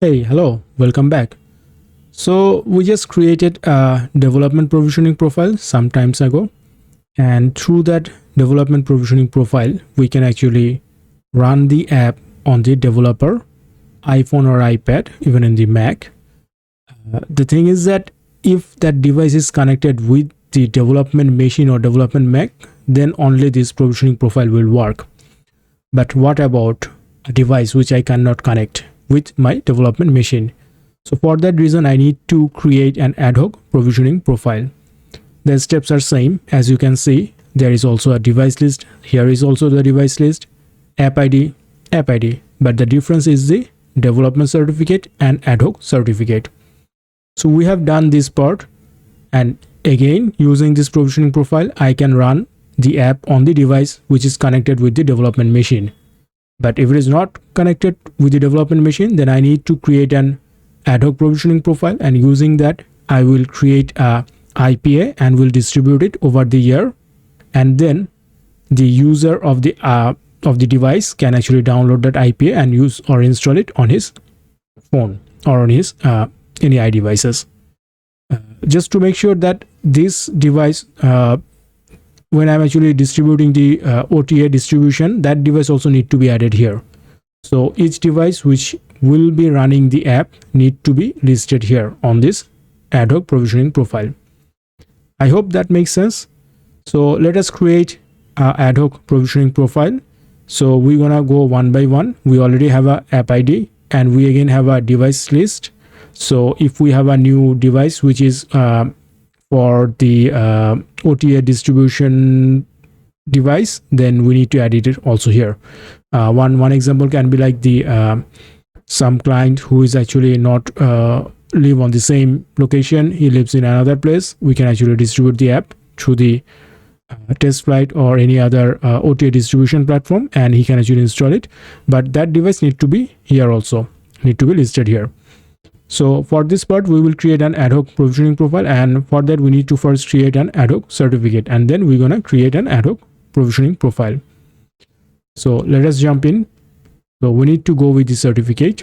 Hey, hello, welcome back. So we just created a development provisioning profile some times ago, and through that development provisioning profile, we can actually run the app on the developer, iPhone or iPad, even in the Mac. The thing is that if that device is connected with the development machine or development Mac, then only this provisioning profile will work. But what about a device which I cannot connect with my development machine? So for that reason, I need to create an ad hoc provisioning profile. The steps are same. As you can see, there is also a device list. Here is also the device list, app ID, but the difference is the development certificate and ad hoc certificate. So we have done this part, and again, using this provisioning profile, I can run the app on the device which is connected with the development machine. But if it is not connected with the development machine, then I need to create an ad hoc provisioning profile, and using that I will create a IPA and will distribute it over the year, and then the user of the device can actually download that IPA and use or install it on his phone or on his any iDevices. Just to make sure that this device, when I'm actually distributing the OTA distribution, that device also need to be added here. So each device which will be running the app need to be listed here on this ad hoc provisioning profile. I hope that makes sense. So let us create an ad hoc provisioning profile. So we're gonna go one by one. We already have a app ID and we again have a device list. So if we have a new device which is for the OTA distribution device, then we need to add it also here. One example can be like the some client who is actually not live on the same location, he lives in another place. We can actually distribute the app through the test flight or any other OTA distribution platform, and he can actually install it, but that device need to be here also, need to be listed here. So for this part, we will create an ad hoc provisioning profile, and for that we need to first create an ad hoc certificate, and then we're gonna create an ad hoc provisioning profile. So let us jump in. So we need to go with the certificate,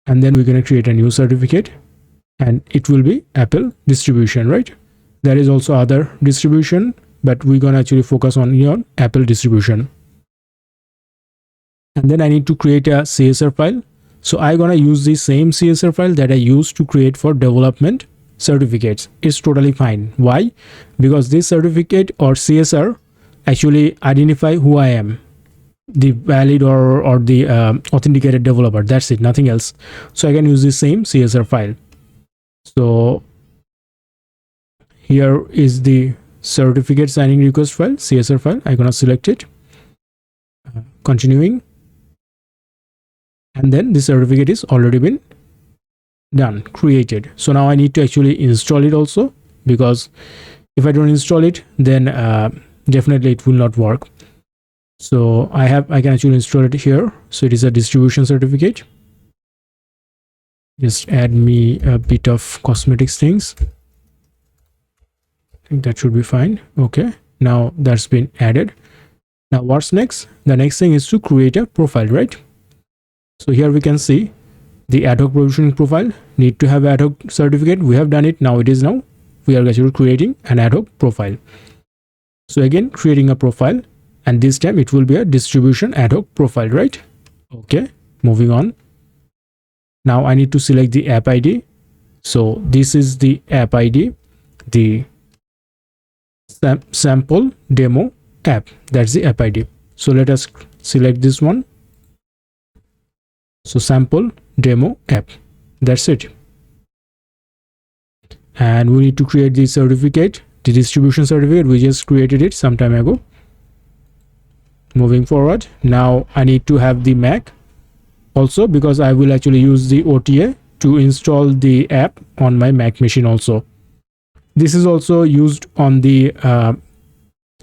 and then we're gonna create a new certificate, and it will be Apple distribution, right? There is also other distribution, but we're gonna actually focus on your Apple distribution. And then I need to create a CSR file. So I'm gonna use the same CSR file that I used to create for development certificates. It's totally fine. Why? Because this certificate or CSR actually identify who I am, the valid or the authenticated developer. That's it, nothing else. So I can use the same CSR file. So here is the certificate signing request file, CSR file. I'm gonna select it, continuing. And then the certificate is already been done, created. So now I need to actually install it also, because if I don't install it, then definitely it will not work. So I can actually install it here. So it is a distribution certificate. Just add me a bit of cosmetics things. I think that should be fine. Okay, now that's been added. Now what's next? The next thing is to create a profile, right? So here we can see the ad hoc provisioning profile need to have ad hoc certificate. We have done it. Now we are actually creating an ad hoc profile. So again, creating a profile, and this time it will be a distribution ad hoc profile, right? Okay, moving on. Now I need to select the app ID. So this is the app ID, the sample demo app. That's the app ID. So let us select this one. So sample demo app, that's it. And we need to create the certificate, the distribution certificate. We just created it some time ago. Moving forward, now I need to have the Mac also, because I will actually use the OTA to install the app on my Mac machine also. This is also used on the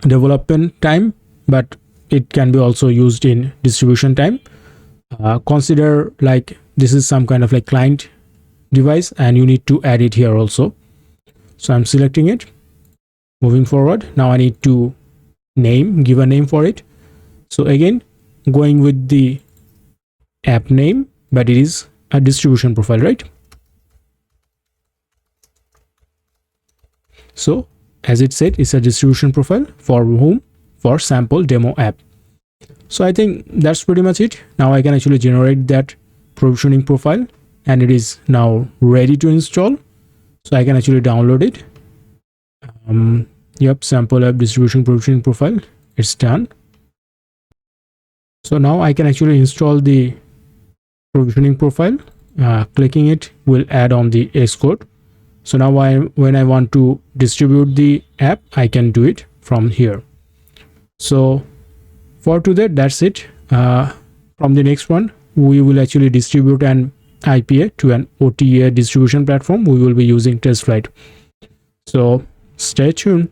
development time, but it can be also used in distribution time. Consider like this is some kind of like client device, and you need to add it here also. So I'm selecting it. Moving forward, now I need to give a name for it. So again, going with the app name, but it is a distribution profile, right? So as it said, it's a distribution profile for whom? For sample demo app. So I think that's pretty much it. Now I can actually generate that provisioning profile, and it is now ready to install. So I can actually download it. Yep, sample app distribution provisioning profile, it's done. So now I can actually install the provisioning profile. Clicking it will add on the Xcode. So now when I want to distribute the app, I can do it from here. So for today, that's it. From the next one, we will actually distribute an IPA to an OTA distribution platform. We will be using TestFlight. So stay tuned.